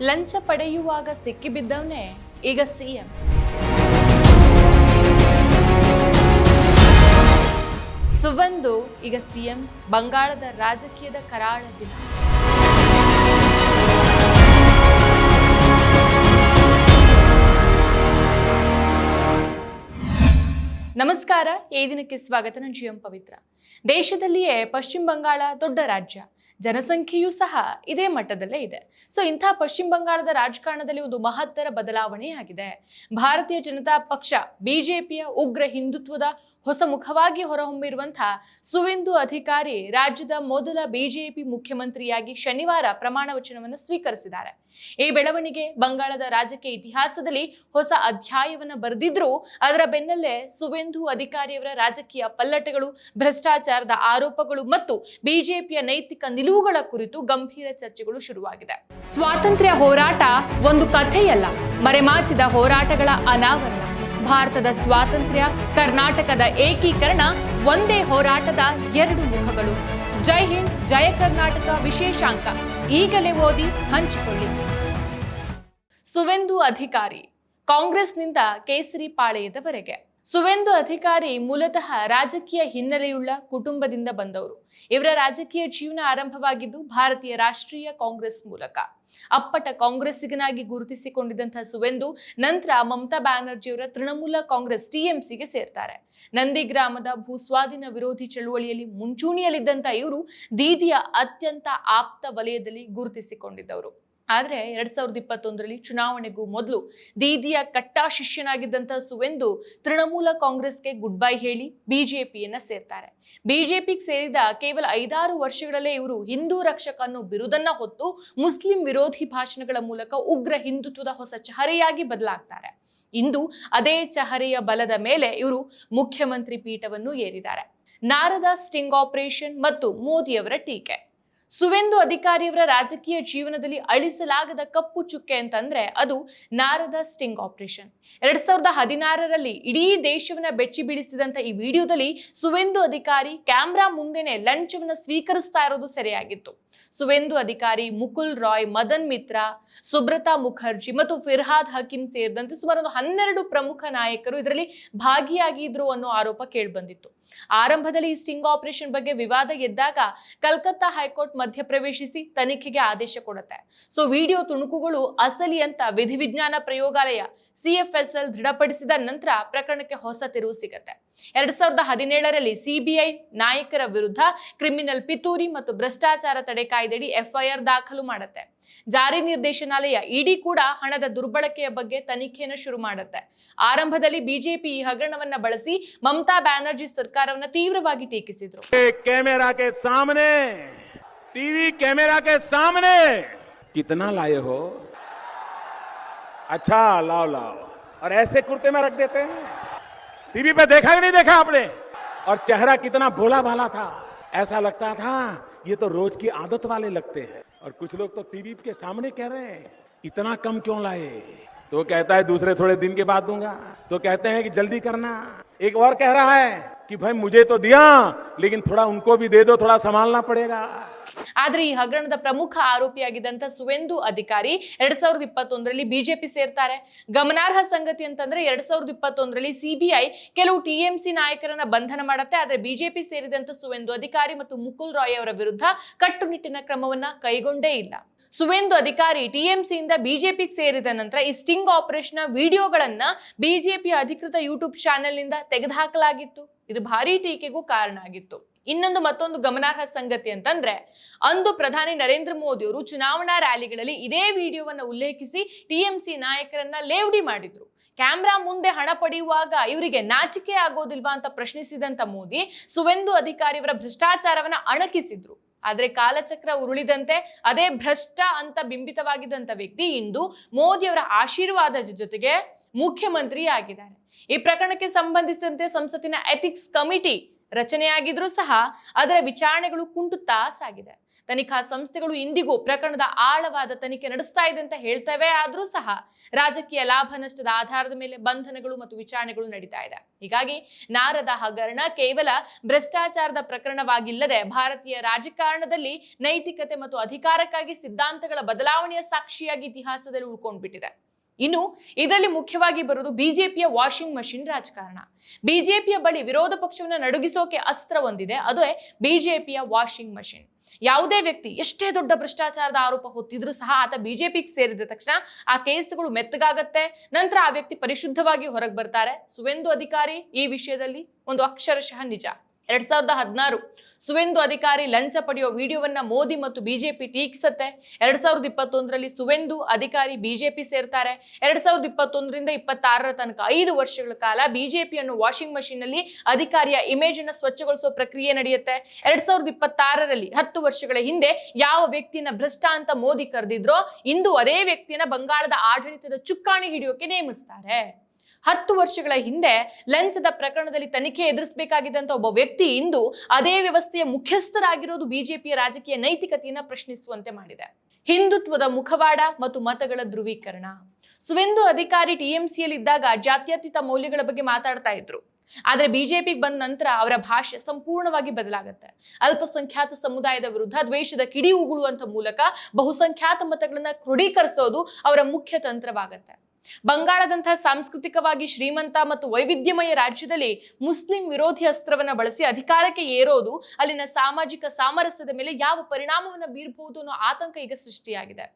ಲಂಚ ಪಡೆಯುವಾಗ ಸಿಕ್ಕಿಬಿದ್ದವನೇ ಈಗ ಸಿಎಂ. ಸುವೆಂದು ಈಗ ಸಿಎಂ. ಬಂಗಾಳದ ರಾಜಕೀಯದ ಕರಾಳ ದಿನ. ನಮಸ್ಕಾರ, ಈ ದಿನಕ್ಕೆ ಸ್ವಾಗತ. ನಾನು ಜಿಎಂ ಪವಿತ್ರ. ದೇಶದಲ್ಲಿಯೇ ಪಶ್ಚಿಮ ಬಂಗಾಳ ದೊಡ್ಡ ರಾಜ್ಯ, ಜನಸಂಖ್ಯೆಯೂ ಸಹ ಇದೇ ಮಟ್ಟದಲ್ಲೇ ಇದೆ. ಸೊ ಇಂಥ ಪಶ್ಚಿಮ ಬಂಗಾಳದ ರಾಜಕಾರಣದಲ್ಲಿ ಒಂದು ಮಹತ್ತರ ಬದಲಾವಣೆಯಾಗಿದೆ. ಭಾರತೀಯ ಜನತಾ ಪಕ್ಷ ಬಿಜೆಪಿಯ ಉಗ್ರ ಹಿಂದುತ್ವದ ಹೊಸ ಮುಖವಾಗಿ ಹೊರಹೊಮ್ಮಿರುವಂತಹ ಸುವೆಂದು ಅಧಿಕಾರಿ ರಾಜ್ಯದ ಮೊದಲ ಬಿಜೆಪಿ ಮುಖ್ಯಮಂತ್ರಿಯಾಗಿ ಶನಿವಾರ ಪ್ರಮಾಣ ವಚನವನ್ನು ಸ್ವೀಕರಿಸಿದ್ದಾರೆ. ಈ ಬೆಳವಣಿಗೆ ಬಂಗಾಳದ ರಾಜಕೀಯ ಇತಿಹಾಸದಲ್ಲಿ ಹೊಸ ಅಧ್ಯಾಯವನ್ನು ಬರೆದಿದ್ರೂ ಅದರ ಬೆನ್ನಲ್ಲೇ ಸುವೆಂದು ಅಧಿಕಾರಿಯವರ ರಾಜಕೀಯ ಪಲ್ಲಟಗಳು, ಭ್ರಷ್ಟಾಚಾರದ ಆರೋಪಗಳು ಮತ್ತು ಬಿಜೆಪಿಯ ನೈತಿಕ ನಿಲುವುಗಳ ಕುರಿತು ಗಂಭೀರ ಚರ್ಚೆಗಳು ಶುರುವಾಗಿದೆ. ಸ್ವಾತಂತ್ರ್ಯ ಹೋರಾಟ ಒಂದು ಕಥೆಯಲ್ಲ, ಮರೆಮಾಚಿದ ಹೋರಾಟಗಳ ಅನಾವರಣ. ಭಾರತದ ಸ್ವಾತಂತ್ರ್ಯ, ಕರ್ನಾಟಕದ ಏಕೀಕರಣ ಒಂದೇ ಹೋರಾಟದ ಎರಡು ಮುಖಗಳು. ಜೈ ಹಿಂದ್, ಜಯ ಕರ್ನಾಟಕ ವಿಶೇಷಾಂಕ ಈಗಲೇ ಓದಿ ಹಂಚಿಕೊಳ್ಳಿ. ಸುವೆಂದು ಅಧಿಕಾರಿ ಕಾಂಗ್ರೆಸ್ನಿಂದ ಕೇಸರಿ ಪಾಳೆಯದವರೆಗೆ. ಸುವೆಂದು ಅಧಿಕಾರಿ ಮೂಲತಃ ರಾಜಕೀಯ ಹಿನ್ನೆಲೆಯುಳ್ಳ ಕುಟುಂಬದಿಂದ ಬಂದವರು. ಇವರ ರಾಜಕೀಯ ಜೀವನ ಆರಂಭವಾಗಿದ್ದು ಭಾರತೀಯ ರಾಷ್ಟ್ರೀಯ ಕಾಂಗ್ರೆಸ್ ಮೂಲಕ. ಅಪ್ಪಟ ಕಾಂಗ್ರೆಸ್ಸಿಗನಾಗಿ ಗುರುತಿಸಿಕೊಂಡಿದ್ದಂತಹ ಸುವೆಂದು ನಂತರ ಮಮತಾ ಬ್ಯಾನರ್ಜಿಯವರ ತೃಣಮೂಲ ಕಾಂಗ್ರೆಸ್ ಟಿಎಂಸಿಗೆ ಸೇರ್ತಾರೆ. ನಂದಿಗ್ರಾಮದ ಭೂಸ್ವಾಧೀನ ವಿರೋಧಿ ಚಳುವಳಿಯಲ್ಲಿ ಮುಂಚೂಣಿಯಲ್ಲಿದ್ದಂಥ ಇವರು ದೀದಿಯ ಅತ್ಯಂತ ಆಪ್ತ ವಲಯದಲ್ಲಿ ಗುರುತಿಸಿಕೊಂಡಿದ್ದವರು. ಆದರೆ 2021ರಲ್ಲಿ ಚುನಾವಣೆಗೂ ಮೊದಲು ದೀದಿಯ ಕಟ್ಟಾ ಶಿಷ್ಯನಾಗಿದ್ದಂಥ ಸುವೆಂದು ತೃಣಮೂಲ ಕಾಂಗ್ರೆಸ್ಗೆ ಗುಡ್ ಬೈ ಹೇಳಿ ಬಿಜೆಪಿಯನ್ನ ಸೇರ್ತಾರೆ. ಬಿಜೆಪಿಗೆ ಸೇರಿದ ಕೇವಲ 5-6 ವರ್ಷಗಳಲ್ಲೇ ಇವರು ಹಿಂದೂ ರಕ್ಷಕ ಅನ್ನೋ ಬಿರುದನ್ನ ಹೊತ್ತು ಮುಸ್ಲಿಂ ವಿರೋಧಿ ಭಾಷಣಗಳ ಮೂಲಕ ಉಗ್ರ ಹಿಂದುತ್ವದ ಹೊಸ ಚಹರೆಯಾಗಿ ಬದಲಾಗ್ತಾರೆ. ಇಂದು ಅದೇ ಚಹರೆಯ ಬಲದ ಮೇಲೆ ಇವರು ಮುಖ್ಯಮಂತ್ರಿ ಪೀಠವನ್ನು ಏರಿದ್ದಾರೆ. ನಾರದ ಸ್ಟಿಂಗ್ ಆಪರೇಷನ್ ಮತ್ತು ಮೋದಿಯವರ ಟೀಕೆ. ಸುವೆಂದು ಅಧಿಕಾರಿಯವರ ರಾಜಕೀಯ ಜೀವನದಲ್ಲಿ ಅಳಿಸಲಾಗದ ಕಪ್ಪು ಚುಕ್ಕೆ ಅಂತಂದ್ರೆ ಅದು ನಾರದ ಸ್ಟಿಂಗ್ ಆಪರೇಷನ್. 2016ರಲ್ಲಿ ಇಡೀ ದೇಶವನ್ನ ಬೆಚ್ಚಿ ಬೀಳಿಸಿದಂತ ಈ ವಿಡಿಯೋದಲ್ಲಿ ಸುವೆಂದು ಅಧಿಕಾರಿ ಕ್ಯಾಮ್ರಾ ಮುಂದೆನೆ ಲಂಚವನ್ನ ಸ್ವೀಕರಿಸ್ತಾ ಇರೋದು ಸೆರೆಯಾಗಿತ್ತು. ಸುವೆಂದು ಅಧಿಕಾರಿ, ಮುಕುಲ್ ರಾಯ್, ಮದನ್ ಮಿತ್ರ, ಸುಬ್ರತಾ ಮುಖರ್ಜಿ ಮತ್ತು ಫಿರ್ಹಾದ್ ಹಕೀಂ ಸೇರಿದಂತೆ ಸುಮಾರು 12 ಪ್ರಮುಖ ನಾಯಕರು ಇದರಲ್ಲಿ ಭಾಗಿಯಾಗಿದ್ರು ಅನ್ನೋ ಆರೋಪ ಕೇಳಿಬಂದಿತ್ತು. ಆರಂಭದಲ್ಲಿ ಈ ಸ್ಟಿಂಗ್ ಆಪರೇಷನ್ ಬಗ್ಗೆ ವಿವಾದ ಎದ್ದಾಗ ಕಲ್ಕತ್ತಾ ಹೈಕೋರ್ಟ್ ಮಧ್ಯಪ್ರವೇಶಿಸಿ ತನಿಖೆಗೆ ಆದೇಶ ಕೊಡುತ್ತೆ. ಸೊ ವಿಡಿಯೋ ತುಣುಕುಗಳು ಅಸಲಿ ಅಂತ ವಿಧಿವಿಜ್ಞಾನ ಪ್ರಯೋಗಾಲಯ CFSL ದೃಢಪಡಿಸಿದ ನಂತರ ಪ್ರಕರಣಕ್ಕೆ ಹೊಸ ತಿರುವು ಸಿಗತ್ತೆ. 2017ರಲ್ಲಿ ಸಿಬಿಐ ನಾಯಕರ ವಿರುದ್ಧ ಕ್ರಿಮಿನಲ್ ಪಿತೂರಿ ಮತ್ತು ಭ್ರಷ್ಟಾಚಾರ ತಡೆ ಕಾಯ್ದೆಯಡಿ FIR ದಾಖಲು ಮಾಡುತ್ತೆ. ಜಾರಿ ನಿರ್ದೇಶನಾಲಯ ಇಡಿ ಕೂಡ ಹಣದ ದುರ್ಬಳಕೆಯ ಬಗ್ಗೆ ತನಿಖೆಯನ್ನು ಶುರು ಮಾಡುತ್ತೆ. ಆರಂಭದಲ್ಲಿ ಬಿಜೆಪಿ ಈ ಹಗರಣವನ್ನ ಬಳಸಿ ಮಮತಾ ಬ್ಯಾನರ್ಜಿ ಸರ್ಕಾರವನ್ನ ತೀವ್ರವಾಗಿ ಟೀಕಿಸಿದ್ರು. कैमरा के सामने, टीवी कैमरा के सामने कितना लाए हो? अच्छा लाओ लाओ, और ऐसे कुर्ते में रख देते हैं. टीवी पे देखा कि नहीं देखा आपने? और चेहरा कितना भोला भाला था, ऐसा लगता था ये तो रोज की आदत वाले लगते हैं. और कुछ लोग तो टीवी के सामने कह रहे हैं इतना कम क्यों लाए? तो कहता है दूसरे थोड़े दिन के बाद दूंगा, तो कहते हैं कि जल्दी करना. एक और कह रहा है कि भाई मुझे तो दिया लेकिन थोड़ा उनको भी दे दो, थोड़ा संभालना पड़ेगा. ಆದ್ರೆ ಈ ಹಗರಣದ ಪ್ರಮುಖ ಆರೋಪಿಯಾಗಿದ್ದಂತ ಸುವೆಂದು ಅಧಿಕಾರಿ 2021ರಲ್ಲಿ ಬಿಜೆಪಿ ಸೇರ್ತಾರೆ. ಗಮನಾರ್ಹ ಸಂಗತಿ ಅಂತಂದ್ರೆ 2021ರಲ್ಲಿ ಸಿಬಿಐ ಕೆಲವು ಟಿಎಂಸಿ ನಾಯಕರನ್ನ ಬಂಧನ ಮಾಡುತ್ತೆ. ಆದ್ರೆ ಬಿಜೆಪಿ ಸೇರಿದಂತ ಸುವೆಂದು ಅಧಿಕಾರಿ ಮತ್ತು ಮುಕುಲ್ ರಾಯ್ ಅವರ ವಿರುದ್ಧ ಕಟ್ಟುನಿಟ್ಟಿನ ಕ್ರಮವನ್ನ ಕೈಗೊಂಡೇ ಇಲ್ಲ. ಸುವೆಂದು ಅಧಿಕಾರಿ ಟಿಎಂಸಿಯಿಂದ ಬಿಜೆಪಿಗೆ ಸೇರಿದ ನಂತರ ಈ ಸ್ಟಿಂಗ್ ಆಪರೇಷನ್ ವಿಡಿಯೋಗಳನ್ನ ಬಿಜೆಪಿ ಅಧಿಕೃತ ಯೂಟ್ಯೂಬ್ ಚಾನೆಲ್ನಿಂದ ತೆಗೆದುಹಾಕಲಾಗಿತ್ತು. ಇದು ಭಾರೀ ಟೀಕೆಗೂ ಕಾರಣ ಆಗಿತ್ತು. ಮತ್ತೊಂದು ಗಮನಾರ್ಹ ಸಂಗತಿ ಅಂತಂದ್ರೆ ಅಂದು ಪ್ರಧಾನಿ ನರೇಂದ್ರ ಮೋದಿ ಅವರು ಚುನಾವಣಾ ರ್ಯಾಲಿಗಳಲ್ಲಿ ಇದೇ ವಿಡಿಯೋವನ್ನ ಉಲ್ಲೇಖಿಸಿ ಟಿಎಂಸಿ ನಾಯಕರನ್ನ ಲೇವಡಿ ಮಾಡಿದ್ರು. ಕ್ಯಾಮ್ರಾ ಮುಂದೆ ಹಣ ಪಡೆಯುವಾಗ ಇವರಿಗೆ ನಾಚಿಕೆ ಆಗೋದಿಲ್ವಾ ಅಂತ ಪ್ರಶ್ನಿಸಿದಂತ ಮೋದಿ ಸುವೆಂದು ಅಧಿಕಾರಿಯವರ ಭ್ರಷ್ಟಾಚಾರವನ್ನ ಅಣಕಿಸಿದ್ರು. ಆದ್ರೆ ಕಾಲಚಕ್ರ ಉರುಳಿದಂತೆ ಅದೇ ಭ್ರಷ್ಟ ಅಂತ ಬಿಂಬಿತವಾಗಿದ್ದಂತ ವ್ಯಕ್ತಿ ಇಂದು ಮೋದಿಯವರ ಆಶೀರ್ವಾದದ ಜೊತೆಗೆ ಮುಖ್ಯಮಂತ್ರಿ ಆಗಿದ್ದಾರೆ. ಈ ಪ್ರಕರಣಕ್ಕೆ ಸಂಬಂಧಿಸಿದಂತೆ ಸಂಸತ್ತಿನ ಎಥಿಕ್ಸ್ ಕಮಿಟಿ ರಚನೆಯಾಗಿದ್ರೂ ಸಹ ಅದರ ವಿಚಾರಣೆಗಳು ಕುಂಟುತ್ತಾ ಸಾಗಿದೆ. ತನಿಖಾ ಸಂಸ್ಥೆಗಳು ಇಂದಿಗೂ ಪ್ರಕರಣದ ಆಳವಾದ ತನಿಖೆ ನಡೆಸ್ತಾ ಇದೆ ಅಂತ ಹೇಳ್ತವೆ. ಆದ್ರೂ ಸಹ ರಾಜಕೀಯ ಲಾಭ ನಷ್ಟದ ಆಧಾರದ ಮೇಲೆ ಬಂಧನಗಳು ಮತ್ತು ವಿಚಾರಣೆಗಳು ನಡೀತಾ ಇದೆ. ಹೀಗಾಗಿ ನಾರದ ಹಗರಣ ಕೇವಲ ಭ್ರಷ್ಟಾಚಾರದ ಪ್ರಕರಣವಾಗಿಲ್ಲದೆ ಭಾರತೀಯ ರಾಜಕಾರಣದಲ್ಲಿ ನೈತಿಕತೆ ಮತ್ತು ಅಧಿಕಾರಕ್ಕಾಗಿ ಸಿದ್ಧಾಂತಗಳ ಬದಲಾವಣೆಯ ಸಾಕ್ಷಿಯಾಗಿ ಇತಿಹಾಸದಲ್ಲಿ ಉಳ್ಕೊಂಡ್ಬಿಟ್ಟಿದೆ. ಇನ್ನು ಇದರಲ್ಲಿ ಮುಖ್ಯವಾಗಿ ಬರುವುದು ಬಿಜೆಪಿಯ ವಾಷಿಂಗ್ ಮಷಿನ್ ರಾಜಕಾರಣ. ಬಿಜೆಪಿಯ ಬಳಿ ವಿರೋಧ ಪಕ್ಷವನ್ನು ನಡುಗಿಸೋಕೆ ಅಸ್ತ್ರ ಒಂದಿದೆ, ಅದೇ ಬಿಜೆಪಿಯ ವಾಷಿಂಗ್ ಮಷಿನ್. ಯಾವುದೇ ವ್ಯಕ್ತಿ ಎಷ್ಟೇ ದೊಡ್ಡ ಭ್ರಷ್ಟಾಚಾರದ ಆರೋಪ ಹೊತ್ತಿದ್ರೂ ಸಹ ಆತ ಬಿಜೆಪಿಗೆ ಸೇರಿದ ತಕ್ಷಣ ಆ ಕೇಸುಗಳು ಮೆತ್ತಗಾಗತ್ತೆ. ನಂತರ ಆ ವ್ಯಕ್ತಿ ಪರಿಶುದ್ಧವಾಗಿ ಹೊರಗೆ ಬರ್ತಾರೆ. ಸುವೇಂದು ಅಧಿಕಾರಿ ಈ ವಿಷಯದಲ್ಲಿ ಒಂದು ಅಕ್ಷರಶಃ ನಿಜ. 2016 ಸುವೇಂದು ಅಧಿಕಾರಿ ಲಂಚ ಪಡೆಯುವ ವಿಡಿಯೋವನ್ನ ಮೋದಿ ಮತ್ತು ಬಿಜೆಪಿ ಟೀಕಿಸುತ್ತೆ. 2021ರಲ್ಲಿ ಸುವೇಂದು ಅಧಿಕಾರಿ ಬಿಜೆಪಿ ಸೇರ್ತಾರೆ. 2021ರಿಂದ 26ರ ತನಕ 5 ವರ್ಷಗಳ ಕಾಲ ಬಿಜೆಪಿಯನ್ನು ವಾಷಿಂಗ್ ಮಷಿನ್ ನಲ್ಲಿ ಅಧಿಕಾರಿಯ ಇಮೇಜ್ ಅನ್ನು ಸ್ವಚ್ಛಗೊಳಿಸುವ ಪ್ರಕ್ರಿಯೆ ನಡೆಯುತ್ತೆ. 2026ರಲ್ಲಿ 10 ವರ್ಷಗಳ ಹಿಂದೆ ಯಾವ ವ್ಯಕ್ತಿಯನ್ನ ಭ್ರಷ್ಟ ಅಂತ ಮೋದಿ ಕರೆದಿದ್ರೋ ಇಂದು ಅದೇ ವ್ಯಕ್ತಿಯನ್ನ ಬಂಗಾಳದ ಆಡಳಿತದ ಚುಕ್ಕಾಣಿ ಹಿಡಿಯೋಕೆ ನೇಮಿಸ್ತಾರೆ. 10 ವರ್ಷಗಳ ಹಿಂದೆ ಲಂಚದ ಪ್ರಕರಣದಲ್ಲಿ ತನಿಖೆ ಎದುರಿಸಬೇಕಾಗಿದ್ದಂತ ಒಬ್ಬ ವ್ಯಕ್ತಿ ಇಂದು ಅದೇ ವ್ಯವಸ್ಥೆಯ ಮುಖ್ಯಸ್ಥರಾಗಿರೋದು ಬಿಜೆಪಿಯ ರಾಜಕೀಯ ನೈತಿಕತೆಯನ್ನ ಪ್ರಶ್ನಿಸುವಂತೆ ಮಾಡಿದೆ. ಹಿಂದುತ್ವದ ಮುಖವಾಡ ಮತ್ತು ಮತಗಳ ಧ್ರುವೀಕರಣ. ಸುವೇಂದು ಅಧಿಕಾರಿ ಟಿಎಂಸಿಯಲ್ಲಿ ಇದ್ದಾಗ ಜಾತ್ಯತೀತ ಮೌಲ್ಯಗಳ ಬಗ್ಗೆ ಮಾತಾಡ್ತಾ ಇದ್ರು. ಆದ್ರೆ ಬಿಜೆಪಿಗೆ ಬಂದ ನಂತರ ಅವರ ಭಾಷೆ ಸಂಪೂರ್ಣವಾಗಿ ಬದಲಾಗುತ್ತೆ. ಅಲ್ಪಸಂಖ್ಯಾತ ಸಮುದಾಯದ ವಿರುದ್ಧ ದ್ವೇಷದ ಕಿಡಿ ಉಗುಳುವಂತ ಮೂಲಕ ಬಹುಸಂಖ್ಯಾತ ಮತಗಳನ್ನ ಕ್ರೋಢೀಕರಿಸೋದು ಅವರ ಮುಖ್ಯ ತಂತ್ರವಾಗತ್ತೆ. ಬಂಗಾಳದಂತಹ ಸಾಂಸ್ಕೃತಿಕವಾಗಿ ಶ್ರೀಮಂತ ಮತ್ತು ವೈವಿಧ್ಯಮಯ ರಾಜ್ಯದಲ್ಲಿ ಮುಸ್ಲಿಂ ವಿರೋಧಿ ಅಸ್ತ್ರವನ್ನ ಬಳಸಿ ಅಧಿಕಾರಕ್ಕೆ ಏರೋದು ಅಲ್ಲಿನ ಸಾಮಾಜಿಕ ಸಾಮರಸ್ಯದ ಮೇಲೆ ಯಾವ ಪರಿಣಾಮವನ್ನ ಬೀರಬಹುದು ಅನ್ನೋ ಆತಂಕ ಈಗ ಸೃಷ್ಟಿಯಾಗಿದೆ.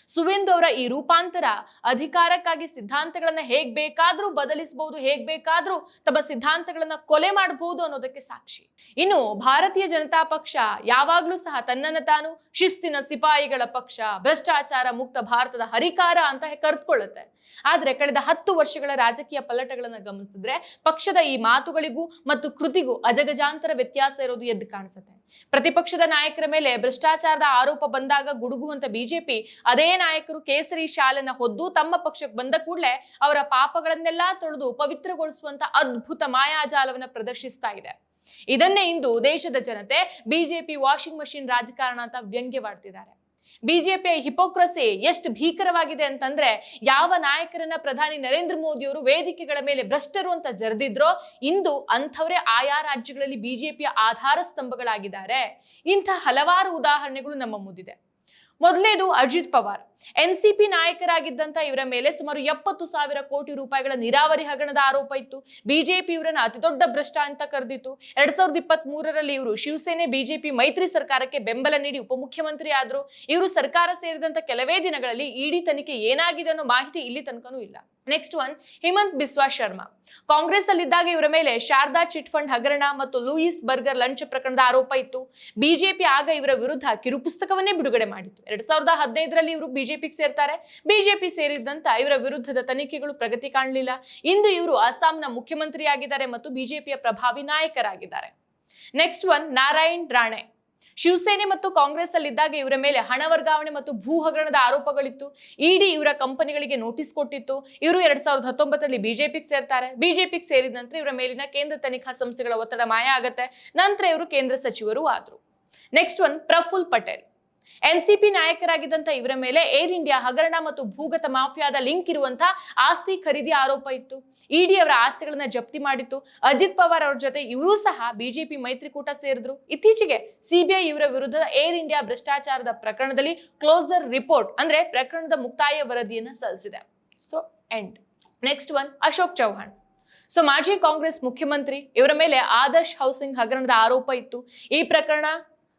ಸುವೇಂದು ಅವರ ಈ ರೂಪಾಂತರ ಅಧಿಕಾರಕ್ಕಾಗಿ ಸಿದ್ಧಾಂತಗಳನ್ನ ಹೇಗ್ ಬೇಕಾದ್ರೂ ಬದಲಿಸಬಹುದು, ಹೇಗ್ ಬೇಕಾದ್ರೂ ತಮ್ಮ ಸಿದ್ಧಾಂತಗಳನ್ನ ಕೊಲೆ ಮಾಡಬಹುದು ಅನ್ನೋದಕ್ಕೆ ಸಾಕ್ಷಿ. ಇನ್ನು ಭಾರತೀಯ ಜನತಾ ಪಕ್ಷ ಯಾವಾಗ್ಲೂ ಸಹ ತನ್ನನ್ನು ತಾನು ಶಿಸ್ತಿನ ಸಿಪಾಯಿಗಳ ಪಕ್ಷ, ಭ್ರಷ್ಟಾಚಾರ ಮುಕ್ತ ಭಾರತದ ಹರಿಕಾರ ಅಂತ ಕರೆದುಕೊಳ್ಳುತ್ತೆ. ಆದ್ರೆ ಕಳೆದ 10 ವರ್ಷಗಳ ರಾಜಕೀಯ ಪಲ್ಲಟಗಳನ್ನ ಗಮನಿಸಿದ್ರೆ ಪಕ್ಷದ ಈ ಮಾತುಗಳಿಗೂ ಮತ್ತು ಕೃತಿಗೂ ಅಜಗಜಾಂತರ ವ್ಯತ್ಯಾಸ ಇರೋದು ಎದ್ದು ಕಾಣಿಸುತ್ತೆ. ಪ್ರತಿಪಕ್ಷದ ನಾಯಕರ ಮೇಲೆ ಭ್ರಷ್ಟಾಚಾರದ ಆರೋಪ ಬಂದಾಗ ಗುಡುಗುವಂತ ಬಿಜೆಪಿ ಅದೇ ನಾಯಕರು ಕೇಸರಿ ಶಾಲನ್ನ ಹೊದ್ದು ತಮ್ಮ ಪಕ್ಷಕ್ಕೆ ಬಂದ ಕೂಡಲೇ ಅವರ ಪಾಪಗಳನ್ನೆಲ್ಲಾ ತೊಳೆದು ಪವಿತ್ರಗೊಳಿಸುವಂತ ಅದ್ಭುತ ಮಾಯಾಜಾಲವನ್ನ ಪ್ರದರ್ಶಿಸ್ತಾ ಇದೆ. ಇದನ್ನೇ ಇಂದು ದೇಶದ ಜನತೆ ಬಿಜೆಪಿ ವಾಷಿಂಗ್ ಮಷಿನ್ ರಾಜಕಾರಣ ಅಂತ ವ್ಯಂಗ್ಯವಾಡ್ತಿದ್ದಾರೆ. ಬಿಜೆಪಿಯ ಹಿಪೋಕ್ರಸಿ ಎಷ್ಟು ಭೀಕರವಾಗಿದೆ ಅಂತಂದ್ರೆ ಯಾವ ನಾಯಕರನ್ನ ಪ್ರಧಾನಿ ನರೇಂದ್ರ ಮೋದಿ ಅವರು ವೇದಿಕೆಗಳ ಮೇಲೆ ಭ್ರಷ್ಟರು ಅಂತ ಜರೆದಿದ್ರೋ ಇಂದು ಅಂಥವರೇ ಆಯಾ ರಾಜ್ಯಗಳಲ್ಲಿ ಬಿಜೆಪಿಯ ಆಧಾರ ಸ್ತಂಭಗಳಾಗಿದ್ದಾರೆ. ಇಂಥ ಹಲವಾರು ಉದಾಹರಣೆಗಳು ನಮ್ಮ ಮುಂದಿದೆ. ಮೊದಲೇದು ಅಜಿತ್ ಪವಾರ್. ಎನ್ಸಿಪಿ ನಾಯಕರಾಗಿದ್ದಂತ ಇವರ ಮೇಲೆ ಸುಮಾರು 70,000 ಕೋಟಿ ರೂಪಾಯಿಗಳ ನೀರಾವರಿ ಹಗರಣದ ಆರೋಪ ಇತ್ತು. ಬಿಜೆಪಿ ಇವರನ್ನ ಅತಿ ದೊಡ್ಡ ಭ್ರಷ್ಟ ಅಂತ ಕರೆದಿತ್ತು. 2023ರಲ್ಲಿ ಇವರು ಶಿವಸೇನೆ ಬಿಜೆಪಿ ಮೈತ್ರಿ ಸರ್ಕಾರಕ್ಕೆ ಬೆಂಬಲ ನೀಡಿ ಉಪಮುಖ್ಯಮಂತ್ರಿ ಆದ್ರು. ಇವರು ಸರ್ಕಾರ ಸೇರಿದಂತ ಕೆಲವೇ ದಿನಗಳಲ್ಲಿ ಇಡಿ ತನಿಖೆ ಏನಾಗಿದೆ ಅನ್ನೋ ಮಾಹಿತಿ ಇಲ್ಲಿ ತನಕನೂ ಇಲ್ಲ. Next one Himanta Biswa Sarma. ಕಾಂಗ್ರೆಸ್ ಅಲ್ಲಿದ್ದಾಗ ಇವರ ಮೇಲೆ ಶಾರದಾ ಚಿಟ್ ಫಂಡ್ ಹಗರಣ ಮತ್ತು ಲೂಯಿಸ್ ಬರ್ಗರ್ ಲಂಚ ಪ್ರಕರಣದ ಆರೋಪ ಇತ್ತು. ಬಿಜೆಪಿ ಆಗ ಇವರ ವಿರುದ್ಧ ಕಿರು ಪುಸ್ತಕವನ್ನೇ ಬಿಡುಗಡೆ ಮಾಡಿತ್ತು. 2015ರಲ್ಲಿ ಇವರು ಬಿಜೆಪಿಗೆ ಸೇರ್ತಾರೆ. ಬಿಜೆಪಿ ಸೇರಿದಂತ ಇವರ ವಿರುದ್ಧದ ತನಿಖೆಗಳು ಪ್ರಗತಿ ಕಾಣಲಿಲ್ಲ. ಇಂದು ಇವರು ಅಸ್ಸಾಂನ ಮುಖ್ಯಮಂತ್ರಿ ಆಗಿದ್ದಾರೆ ಮತ್ತು ಬಿಜೆಪಿಯ ಪ್ರಭಾವಿ ನಾಯಕರಾಗಿದ್ದಾರೆ. Next one Narayan Rane. ಶಿವಸೇನೆ ಮತ್ತು ಕಾಂಗ್ರೆಸ್ ಅಲ್ಲಿದ್ದಾಗ ಇವರ ಮೇಲೆ ಹಣ ವರ್ಗಾವಣೆ ಮತ್ತು ಭೂ ಹಗರಣದ ಆರೋಪಗಳಿತ್ತು. ಇಡಿ ಇವರ ಕಂಪನಿಗಳಿಗೆ ನೋಟಿಸ್ ಕೊಟ್ಟಿತ್ತು. ಇವರು 2019ರಲ್ಲಿ ಬಿಜೆಪಿಗೆ ಸೇರ್ತಾರೆ. ಬಿಜೆಪಿಗೆ ಸೇರಿದ ನಂತರ ಇವರ ಮೇಲಿನ ಕೇಂದ್ರ ತನಿಖಾ ಸಂಸ್ಥೆಗಳ ಒತ್ತಡ ಮಾಯ ಆಗತ್ತೆ. ನಂತರ ಇವರು ಕೇಂದ್ರ ಸಚಿವರು ಆದ್ರು. Next one Praful Patel. NCP ನಾಯಕರಾಗಿದ್ದಂತ ಇವರ ಮೇಲೆ ಏರ್ ಇಂಡಿಯಾ ಹಗರಣ ಮತ್ತು ಭೂಗತ ಮಾಫಿಯಾದ ಲಿಂಕ್ ಇರುವಂತಹ ಆಸ್ತಿ ಖರೀದಿ ಆರೋಪ ಇತ್ತು. ಇಡಿ ಅವರ ಆಸ್ತಿಗಳನ್ನ ಜಪ್ತಿ ಮಾಡಿತ್ತು. ಅಜಿತ್ ಪವಾರ್ ಅವರ ಜೊತೆ ಇವರು ಸಹ ಬಿಜೆಪಿ ಮೈತ್ರಿಕೂಟ ಸೇರಿದ್ರು. ಇತ್ತೀಚೆಗೆ ಸಿಬಿಐ ಇವರ ವಿರುದ್ಧ ಏರ್ ಇಂಡಿಯಾ ಭ್ರಷ್ಟಾಚಾರದ ಪ್ರಕರಣದಲ್ಲಿ ಕ್ಲೋಸರ್ ರಿಪೋರ್ಟ್ ಅಂದ್ರೆ ಪ್ರಕರಣದ ಮುಕ್ತಾಯ ವರದಿಯನ್ನ ಸಲ್ಲಿಸಿದೆ. So end. Next one Ashok Chauhan. ಮಾಜಿ ಕಾಂಗ್ರೆಸ್ ಮುಖ್ಯಮಂತ್ರಿ. ಇವರ ಮೇಲೆ ಆದರ್ಶ್ ಹೌಸಿಂಗ್ ಹಗರಣದ ಆರೋಪ ಇತ್ತು. ಈ ಪ್ರಕರಣ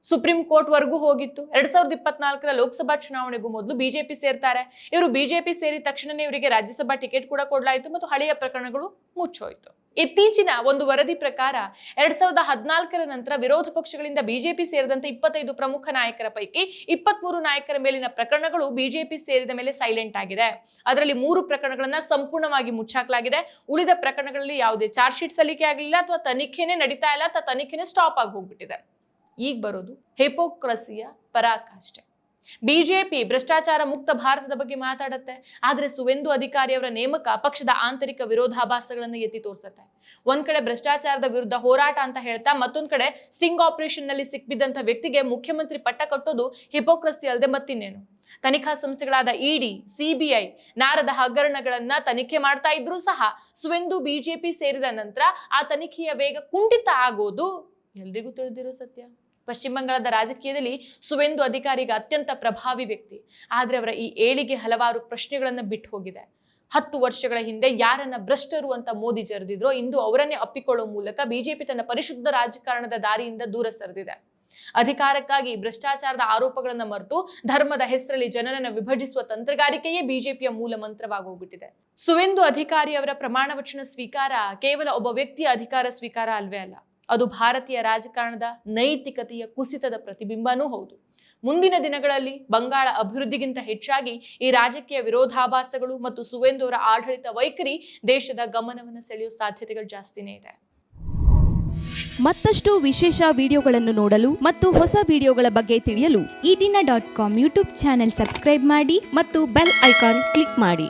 ಸುಪ್ರೀಂ ಕೋರ್ಟ್ ವರೆಗೂ ಹೋಗಿತ್ತು. 2024ರ ಲೋಕಸಭಾ ಚುನಾವಣೆಗೂ ಮೊದಲು ಬಿಜೆಪಿ ಸೇರ್ತಾರೆ. ಇವರು ಬಿಜೆಪಿ ಸೇರಿದ ತಕ್ಷಣನೇ ಇವರಿಗೆ ರಾಜ್ಯಸಭಾ ಟಿಕೆಟ್ ಕೂಡ ಕೊಡಲಾಯಿತು ಮತ್ತು ಹಳೆಯ ಪ್ರಕರಣಗಳು ಮುಚ್ಚೋಯ್ತು. ಇತ್ತೀಚಿನ ಒಂದು ವರದಿ ಪ್ರಕಾರ 2014ರ ನಂತರ ವಿರೋಧ ಪಕ್ಷಗಳಿಂದ ಬಿಜೆಪಿ ಸೇರಿದಂತೆ 25 ಪ್ರಮುಖ ನಾಯಕರ ಪೈಕಿ 23 ನಾಯಕರ ಮೇಲಿನ ಪ್ರಕರಣಗಳು ಬಿಜೆಪಿ ಸೇರಿದ ಮೇಲೆ ಸೈಲೆಂಟ್ ಆಗಿದೆ. ಅದರಲ್ಲಿ 3 ಪ್ರಕರಣಗಳನ್ನ ಸಂಪೂರ್ಣವಾಗಿ ಮುಚ್ಚಾಕಲಾಗಿದೆ. ಉಳಿದ ಪ್ರಕರಣಗಳಲ್ಲಿ ಯಾವುದೇ ಚಾರ್ಜ್ ಶೀಟ್ ಸಲ್ಲಿಕೆ ಆಗಲಿಲ್ಲ ಅಥವಾ ತನಿಖೆನೇ ನಡೀತಾ ಇಲ್ಲ ಅಥವಾ ತನಿಖೆನೇ ಸ್ಟಾಪ್ ಆಗಿ ಹೋಗ್ಬಿಟ್ಟಿದೆ. ಈಗ ಬರೋದು ಹಿಪೋಕ್ರಸಿಯ ಪರಾಕಾಷ್ಠೆ. ಬಿಜೆಪಿ ಭ್ರಷ್ಟಾಚಾರ ಮುಕ್ತ ಭಾರತದ ಬಗ್ಗೆ ಮಾತಾಡುತ್ತೆ, ಆದ್ರೆ ಸುವೇಂದು ಅಧಿಕಾರಿ ಅವರ ನೇಮಕ ಪಕ್ಷದ ಆಂತರಿಕ ವಿರೋಧಾಭಾಸಗಳನ್ನು ಎತ್ತಿ ತೋರಿಸುತ್ತೆ. ಒಂದ್ ಕಡೆ ಭ್ರಷ್ಟಾಚಾರದ ವಿರುದ್ಧ ಹೋರಾಟ ಅಂತ ಹೇಳ್ತಾ, ಮತ್ತೊಂದ್ ಕಡೆ ಸ್ಟಿಂಗ್ ಆಪರೇಷನ್ ನಲ್ಲಿ ಸಿಕ್ಬಿದ್ದಂತ ವ್ಯಕ್ತಿಗೆ ಮುಖ್ಯಮಂತ್ರಿ ಪಟ್ಟ ಕಟ್ಟೋದು ಹಿಪೋಕ್ರಸಿ ಅಲ್ಲದೆ ಮತ್ತಿನ್ನೇನು. ತನಿಖಾ ಸಂಸ್ಥೆಗಳಾದ ಇಡಿ, ಸಿಬಿಐ ನಾರದ ಹಗರಣಗಳನ್ನ ತನಿಖೆ ಮಾಡ್ತಾ ಇದ್ರೂ ಸಹ ಸುವೇಂದು ಬಿಜೆಪಿ ಸೇರಿದ ನಂತರ ಆ ತನಿಖೆಯ ವೇಗ ಕುಂಠಿತ ಆಗೋದು ಎಲ್ರಿಗೂ ತಿಳಿದಿರೋ ಸತ್ಯ. ಪಶ್ಚಿಮ ಬಂಗಾಳದ ರಾಜಕೀಯದಲ್ಲಿ ಸುವೇಂದು ಅಧಿಕಾರಿಗೆ ಅತ್ಯಂತ ಪ್ರಭಾವಿ ವ್ಯಕ್ತಿ. ಆದ್ರೆ ಅವರ ಈ ಏಳಿಗೆ ಹಲವಾರು ಪ್ರಶ್ನೆಗಳನ್ನ ಬಿಟ್ಟು ಹೋಗಿದೆ. 10 ವರ್ಷಗಳ ಹಿಂದೆ ಯಾರನ್ನ ಭ್ರಷ್ಟರು ಅಂತ ಮೋದಿ ಜರೆದಿದ್ರೋ, ಇಂದು ಅವರನ್ನೇ ಅಪ್ಪಿಕೊಳ್ಳುವ ಮೂಲಕ ಬಿಜೆಪಿ ತನ್ನ ಪರಿಶುದ್ಧ ರಾಜಕಾರಣದ ದಾರಿಯಿಂದ ದೂರ ಸರಿದಿದೆ. ಅಧಿಕಾರಕ್ಕಾಗಿ ಭ್ರಷ್ಟಾಚಾರದ ಆರೋಪಗಳನ್ನ ಮರೆತು ಧರ್ಮದ ಹೆಸರಲ್ಲಿ ಜನರನ್ನ ವಿಭಜಿಸುವ ತಂತ್ರಗಾರಿಕೆಯೇ ಬಿಜೆಪಿಯ ಮೂಲ ಮಂತ್ರವಾಗೋಗ್ಬಿಟ್ಟಿದೆ. ಸುವೇಂದು ಅಧಿಕಾರಿ ಅವರ ಪ್ರಮಾಣ ವಚನ ಸ್ವೀಕಾರ ಕೇವಲ ಒಬ್ಬ ವ್ಯಕ್ತಿಯ ಅಧಿಕಾರ ಸ್ವೀಕಾರ ಅಲ್ವೇ ಅಲ್ಲ, ಅದು ಭಾರತೀಯ ರಾಜಕಾರಣದ ನೈತಿಕತೆಯ ಕುಸಿತದ ಪ್ರತಿಬಿಂಬನೂ ಹೌದು. ಮುಂದಿನ ದಿನಗಳಲ್ಲಿ ಬಂಗಾಳ ಅಭಿವೃದ್ಧಿಗಿಂತ ಹೆಚ್ಚಾಗಿ ಈ ರಾಜಕೀಯ ವಿರೋಧಾಭಾಸಗಳು ಮತ್ತು ಸುವೇಂದು ಅವರ ಆಡಳಿತ ವೈಖರಿ ದೇಶದ ಗಮನವನ್ನು ಸೆಳೆಯುವ ಸಾಧ್ಯತೆಗಳು ಜಾಸ್ತಿನೇ ಇದೆ. ಮತ್ತಷ್ಟು ವಿಶೇಷ ವಿಡಿಯೋಗಳನ್ನು ನೋಡಲು ಮತ್ತು ಹೊಸ ವಿಡಿಯೋಗಳ ಬಗ್ಗೆ ತಿಳಿಯಲು EDina.com ಯೂಟ್ಯೂಬ್ ಚಾನೆಲ್ ಸಬ್ಸ್ಕ್ರೈಬ್ ಮಾಡಿ ಮತ್ತು ಬೆಲ್ ಐಕಾನ್ ಕ್ಲಿಕ್ ಮಾಡಿ.